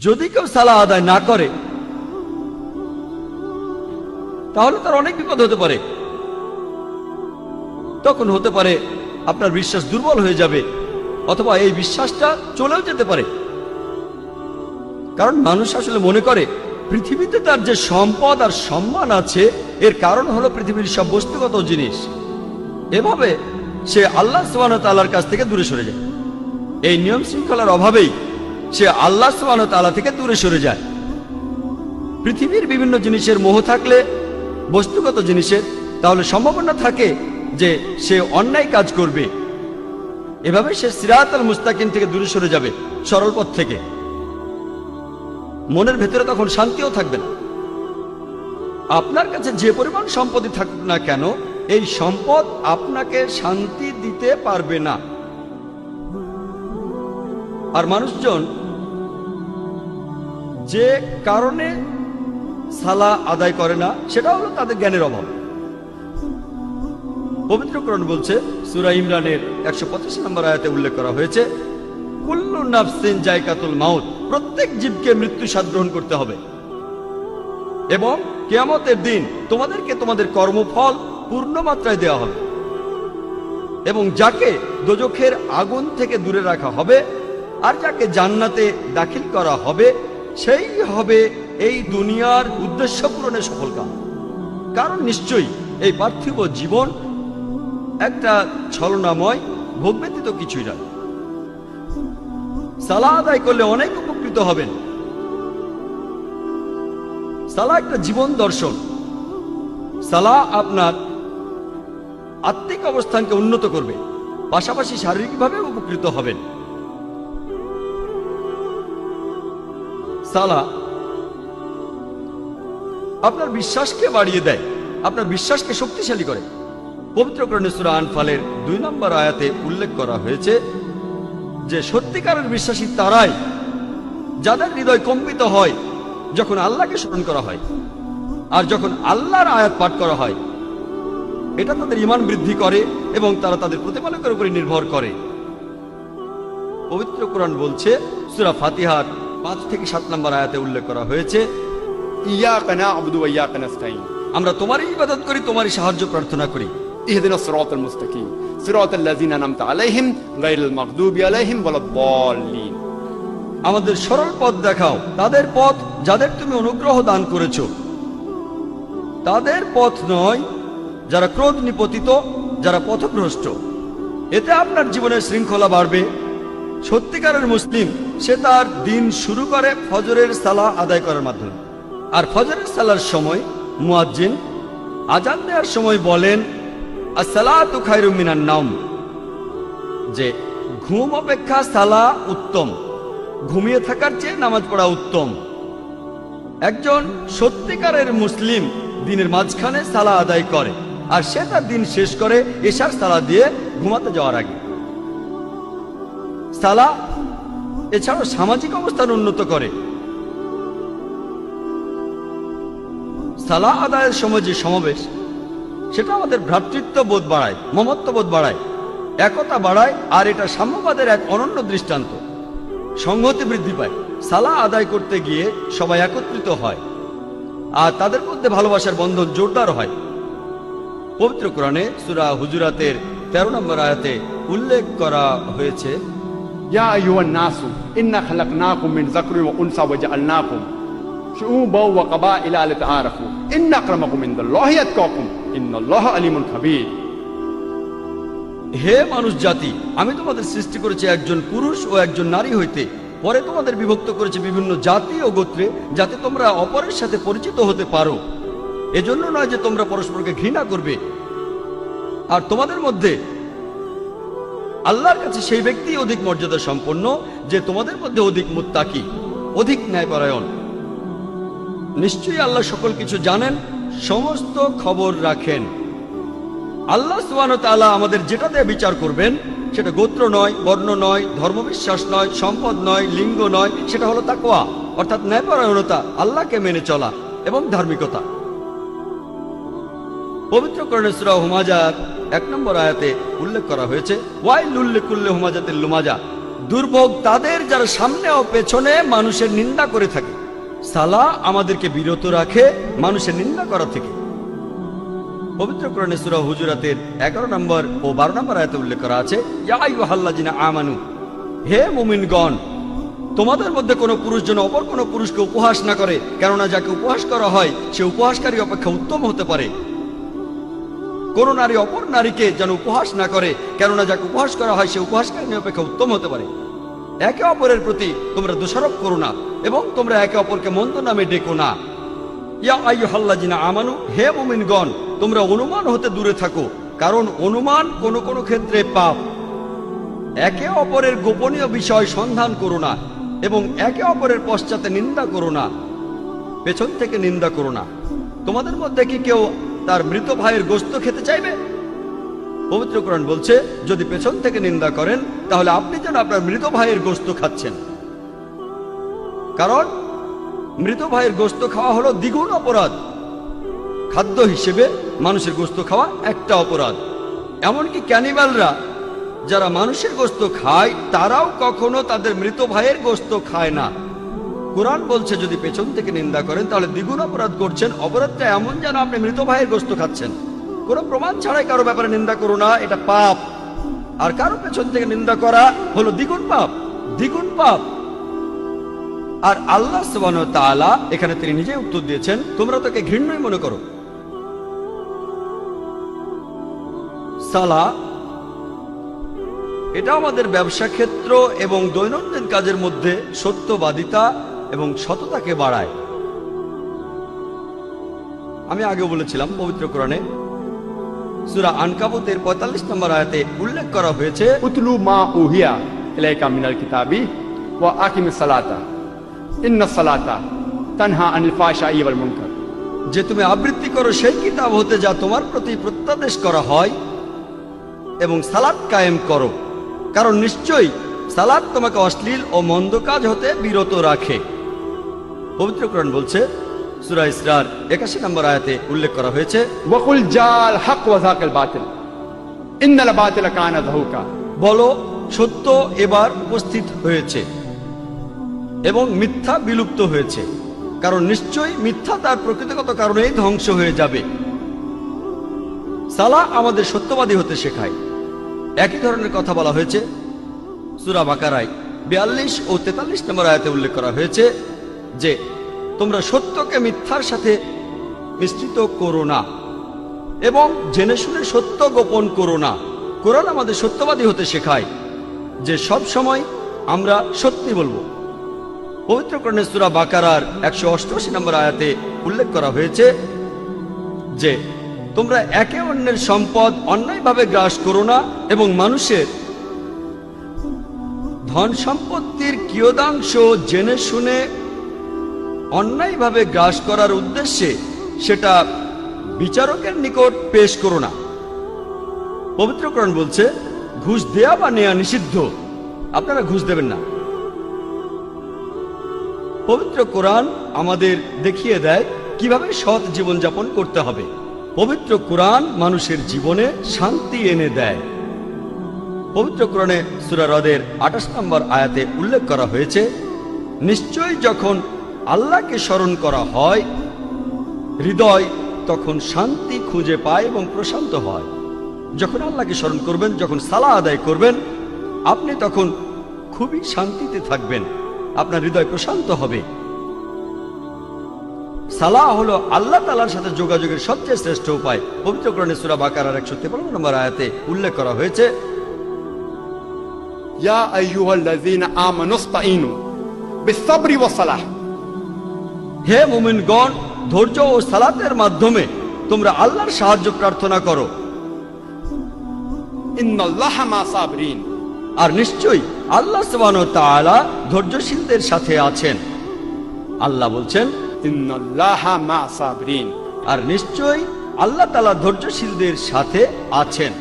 যদি কেউ সালাহ আদায় না করে তাহলে তার অনেক বিপদ হতে পারে। তখন হতে পারে আপনার বিশ্বাস দুর্বল হয়ে যাবে, অথবা এই বিশ্বাসটা চলেও যেতে পারে। কারণ মানুষ আসলে মনে করে পৃথিবীতে তার যে সম্পদ আর সম্মান আছে এর কারণ হলো পৃথিবীর সব বস্তুগত জিনিস। এভাবে সে আল্লাহ সুবহানাহু ওয়া তাআলার কাছ থেকে দূরে সরে যায়। এই নিয়ম শৃঙ্খলার অভাবেই সে আল্লাহ সুবহানাহু ওয়া তাআলা থেকে দূরে সরে যায়। পৃথিবীর বিভিন্ন জিনিসের মোহ থাকলে, বস্তুগত জিনিসের, তাহলে সম্ভাবনা থাকে যে সে অন্যায় কাজ করবে। এভাবে সে সিরাতাল মুস্তাকিম থেকে দূরে সরে যাবে, সরল পথ থেকে। মনের ভেতরে তখন শান্তিও থাকবে না। আপনার কাছে যে পরিমাণ সম্পত্তি থাকুক না কেন, এই সম্পদ আপনাকে শান্তি দিতে পারবে না। আর মানুষজন যে কারণে সালাহ আদায় করে না সেটা হলো তাদের জ্ঞানের অভাব। পবিত্র কোরআন বলছে, সূরা ইমরানের 185 নম্বর আয়াতে উল্লেখ করা হয়েছে, কুল্লু নাফসিন যায়কাতুল মাউত, প্রত্যেক জীবকে মৃত্যু স্বাদ গ্রহণ করতে হবে এবং কিয়ামতের দিন তোমাদেরকে তোমাদের কর্মফল পূর্ণ মাত্রায় দেওয়া হবে এবং যাকে দোজখের আগুন থেকে দূরে রাখা হবে আর যাকে জান্নাতে দাখিল করা হবে সেই হবে এই দুনিয়ার উদ্দেশ্য পূরণে সফলকাম। কারণ নিশ্চয়ই এই পার্থিব জীবন একটা ছলনাময়, ভোগ ব্যতীত কিছুই নয়। সালাহ আদায় করলে অনেক উপকৃত হবেন। সালাহ একটা জীবন দর্শন। সালাহ আপনার আত্মিক অবস্থানকে উন্নত করবে, পাশাপাশি শারীরিকভাবে উপকৃত হবেন। সালাহ আপনার বিশ্বাসকে বাড়িয়ে দেয়, আপনার বিশ্বাসকে শক্তিশালী করে। পবিত্র কোরআনে সূরা আনফালের 2 নম্বর আয়াতে উল্লেখ করা হয়েছে যে সত্যিকারের বিশ্বাসী তারাই যাদের হৃদয় কম্পিত হয় যখন আল্লাহকে স্মরণ করা হয় আর যখন আল্লাহর আয়াত পাঠ করা হয়। এটা তাদের ঈমান বৃদ্ধি করে এবং তারা তাদের প্রতিপালকের উপরে নির্ভর করে। পবিত্র কোরআন বলছে, সূরা ফাতিহার 5 থেকে 7 নম্বর আয়াতে উল্লেখ করা হয়েছে, ইয়াকা না'বুদু ওয়া ইয়াকা নাস্তাঈন, আমরা তোমারই ইবাদত করি, তোমারই সাহায্য প্রার্থনা করি। ইহদিনাস সিরাতাল মুস্তাকিম, সিরাতাল লাযিনা আন'আমতা আলাইহিম গায়রিল মাগদুবি আলাইহিম ওয়ালাদ-দাল্লিন, আমাদের সরল পথ দেখাও, তাদের পথ যাদের তুমি অনুগ্রহ দান করেছো, তাদের পথ নয় যারা ক্রোধ নিপতিত, যারা পথভ্রষ্ট। এতে আপনার জীবনের শৃঙ্খলা বাড়বে। সত্যিকারের মুসলিম সে তার দিন শুরু করে ফজরের সালাহ আদায় করার মাধ্যমে। আর ফজরের সালার সময় মুয়াজ্জিন আজান দেওয়ার সময় বলেন, আসসালাতু খায়রুম মিনান নাওম, যে ঘুম অপেক্ষা সালাহ উত্তম, ঘুমিয়ে থাকার চেয়ে নামাজ পড়া উত্তম। একজন সত্যিকারের মুসলিম দিনের মাঝখানে সালাহ আদায় করে আর সে তার দিন শেষ করে এশার সালাহ দিয়ে ঘুমাতে যাওয়ার আগে। সালাহ এছাড়াও সামাজিক অবস্থান উন্নত করে। সালাহ আদায়ের সময় যে সমাবেশ, সেটা আমাদের ভ্রাতৃত্ব বোধ বাড়ায়, মমত্ববোধ বাড়ায়, একতা বাড়ায়, আর এটা সাম্যবাদের এক অনন্য দৃষ্টান্ত। সংহতি বৃদ্ধি পায়। সালাহ আদায় করতে গিয়ে সবাই একত্রিত হয় আর তাদের মধ্যে ভালোবাসার বন্ধন জোরদার হয়। পবিত্র কোরআনে সূরা হুজুরাতের 13 নম্বর আয়াতে উল্লেখ করা হয়েছে, ইয়া আইয়ুহান নাসু ইন্না খালাকনাকুম মিন যাকরিন ওয়া উনসা ওয়া জাআলনাকুম শুউবান ওয়া কাবাইলা লিতাআরাফু ইন্না আকরামাকুম ইনদাল্লাহি আতকাকুম ইন্নাল্লাহা আলিমুন খাবীর। হে মানুষ জাতি, আমি তোমাদের সৃষ্টি করেছি একজন পুরুষ ও একজন নারী হইতে, পরে তোমাদের বিভক্ত করেছি বিভিন্ন জাতি ও গোত্রে, যাতে তোমরা অপরের সাথে পরিচিত হতে পারো। এজন্য নয় যে তোমরা পরস্পরকে ঘৃণা করবে। আর তোমাদের মধ্যে আল্লাহর কাছে সেই ব্যক্তি অধিক মর্যাদা সম্পন্ন যে তোমাদের মধ্যে অধিক মুত্তাকি, অধিক ন্যায়পরায়ণ। নিশ্চয়ই আল্লাহ সকল কিছু জানেন, সমস্ত খবর রাখেন। আল্লাহ সুবহানাহু ওয়া তাআলা আমাদের যেটা দিয়ে বিচার করবেন সেটা গোত্র নয়, বর্ণ নয়, ধর্মবিশ্বাস নয়, সম্পদ নয়, লিঙ্গ নয়, সেটা হলো তাকওয়া, অর্থাৎ ন্যায়পরায়ণতা, আল্লাহকে মেনে চলা এবং ধার্মিকতা। পবিত্র কোরআনে সূরা হুমাজার 1 নম্বর আয়াতে উল্লেখ করা হয়েছে, ওয়াইলুল লিকুল্লি হুমাজাতিল লুমাজা, দুর্ভোগ তাদের যারা সামনে ও পেছনে মানুষের নিন্দা করে থাকে। সালাহ আমাদেরকে বিরত রাখে মানুষের নিন্দা করা থেকে। পবিত্র কোরআনে সূরা হুজুরাতের 11 নম্বর ও 12 নম্বর আয়াতে উল্লেখ করা আছে, ইয়া আইয়ুহাল্লাযিনা আমানু, হে মুমিনগণ, তোমাদের মধ্যে কোনো পুরুষ যেন অপর কোনো পুরুষকে উপহাস না করে, কেননা যাকে উপহাস করা হয় সে উপহাসকারী অপেক্ষা উত্তম হতে পারে। কোন নারী অপর নারীকে যেন উপহাস না করে, কেননা যাকে উপহাস করা হয় সে উপহাসকারী অপেক্ষা উত্তম হতে পারে। একে অপরের প্রতি তোমরা দোষারোপ করো না এবং তোমরা একে অপরকে মন্দ নামে ডেকো না। ইয়া আইয়ুহাল্লাযিনা আমানু, হে মুমিনগণ, তোমরা অনুমান হতে দূরে থাকো, কারণ অনুমান কোন কোন ক্ষেত্রে পাপ। একে অপরের গোপনীয় বিষয় সন্ধান করো না এবং একে অপরের পশ্চাতে নিন্দা করো না, পেছন থেকে নিন্দা করো না। তোমাদের মধ্যে কি কেউ তার মৃত ভাইয়ের গোশত খেতে চাইবে? পবিত্র কোরআন বলছে, যদি পেছন থেকে নিন্দা করেন তাহলে আপনি যেন আপনার মৃত ভাইয়ের গোশত খাচ্ছেন, কারণ মৃত ভাইয়ের গোশত খাওয়া হলো দ্বিগুণ অপরাধ। খাদ্য হিসেবে মানুষের গোশত খাওয়া একটা অপরাধ। এমনকি ক্যানিবালরা যারা মানুষের গোশত খায় তারাও কখনো তাদের মৃত ভাইয়ের গোশত খায় না। কোরআন বলছে যদি পেছন থেকে নিন্দা করেন তাহলে দ্বিগুণ অপরাধ করছেন। অপরাধটা এমন যেন আপনি মৃত ভাইয়ের গোশত খাচ্ছেন। কোনো প্রমাণ ছাড়াই কারো ব্যাপারে নিন্দা করো না, এটা পাপ। আর কারো পেছন থেকে নিন্দা করা হলো দ্বিগুণ পাপ, দ্বিগুণ পাপ। আর আল্লাহ সুবহানাহু ওয়া তাআলা এখানে তিনি নিজেই উত্তর দিয়েছেন, তোমরা তাকে ঘৃণ্যই মনে করো। সালাহ এটা আমাদের ব্যবসা ক্ষেত্র এবং দৈনন্দিন কাজের মধ্যে সত্যবাদিতা এবং সততাকে বাড়ায়। আমি আগে বলেছিলাম পবিত্র কোরআনে সূরা আনকাবুতের 45 নম্বর আয়াতে উল্লেখ করা হয়েছে, উতলু মা উহিয়া ইলাইকা মিনাল কিতাবি ওয়া আকিমিস সালাতা ইন্নাস সালাতা তানহা আনিল ফাহশাই ওয়াল মুনকার, যে তুমি আবৃত্তি করো সেই কিতাব হতে যা তোমার প্রতি প্রত্যাদেশ করা হয় এবং সালাত কায়েম করো, কারণ নিশ্চয়ই সালাত তোমাকে অশ্লীল ও মন্দ কাজ হতে বিরত রাখে। পবিত্র কোরআন বলছে সূরা ইসরার 81 নম্বর আয়াতে উল্লেখ করা হয়েছে, ওয়াকুল জাল হক ওয়া যাকাল বাতিল ইন্নাল বাতিলা কানা যাহুকা, বলো সত্য এবার উপস্থিত হয়েছে এবং মিথ্যা বিলুপ্ত হয়েছে, কারণ নিশ্চয়ই মিথ্যা তার প্রকৃতিগত কারণেই ধ্বংস হয়ে যাবে। সালাহ আমাদের সত্যবাদী হতে শেখায়। একই ধরনের কথা বলা হয়েছে সূরা বাকারায় 42 ও 43 নম্বর আয়াতে উল্লেখ করা হয়েছে যে তোমরা সত্যকে মিথ্যার সাথে মিশ্রিত করো না এবং জেনে শুনে সত্য গোপন করো না। কোরআন আমাদের সত্যবাদী হতে শেখায় যে সব সময় আমরা সত্যি বলবো। পবিত্র কোরআনে সূরা বাকারার 188 নম্বর আয়াতে উল্লেখ করা হয়েছে যে তোমরা একে অন্যের সম্পদ অন্যায়ভাবে গ্রাস করো না এবং মানুষের ধন সম্পত্তির কিয়দাংশ জেনে শুনে অন্যায়ভাবে গ্রাস করার উদ্দেশ্যে সেটা বিচারকের নিকট পেশ করো না। পবিত্র কোরআন বলছে ঘুষ দেয়া বা নেয়া নিষিদ্ধ, আপনারা ঘুষ দেবেন না। পবিত্র কোরআন আমাদের দেখিয়ে দেয় কিভাবে সৎ জীবনযাপন করতে হবে। পবিত্র কোরআন মানুষের জীবনে শান্তি এনে দেয়। পবিত্র কোরআনে সূরা রদের 28 নম্বর আয়াতে উল্লেখ করা হয়েছে, নিশ্চয়ই যখন আল্লাহকে স্মরণ করা হয় হৃদয় তখন শান্তি খুঁজে পায় এবং প্রশান্ত হয়। যখন আল্লাহকে স্মরণ করবেন, যখন সালাহ আদায় করবেন, আপনি তখন খুবই শান্তিতে থাকবেন, আপনার হৃদয় প্রশান্ত হবে। সালাহ হলো আল্লাহ তাআলার সাথে যোগাযোগের সবচেয়ে শ্রেষ্ঠ উপায়। পবিত্র কোরআনে সূরা বাকারার 153 নম্বর আয়াতে উল্লেখ করা হয়েছে, ইয়া আইয়ুহাল্লাযীনা আমানুস্তাঈনু বিস-সাবরি ওয়াস-সালাহ, হে মুমিনগণ, ধৈর্য ও সালাতের মাধ্যমে তোমরা আল্লাহর সাহায্য প্রার্থনা করো। ইন্নাল্লাহা মা সাবরিন, আর নিশ্চয়ই আল্লাহ সুবহানাহু ওয়া তাআলা ধৈর্যশীলদের সাথে আছেন। আল্লাহ বলছেন ইন্নাল্লাহা মা সাবরিন, আর নিশ্চয়ই আল্লাহ তাআলা ধৈর্যশীলদের সাথে আছেন।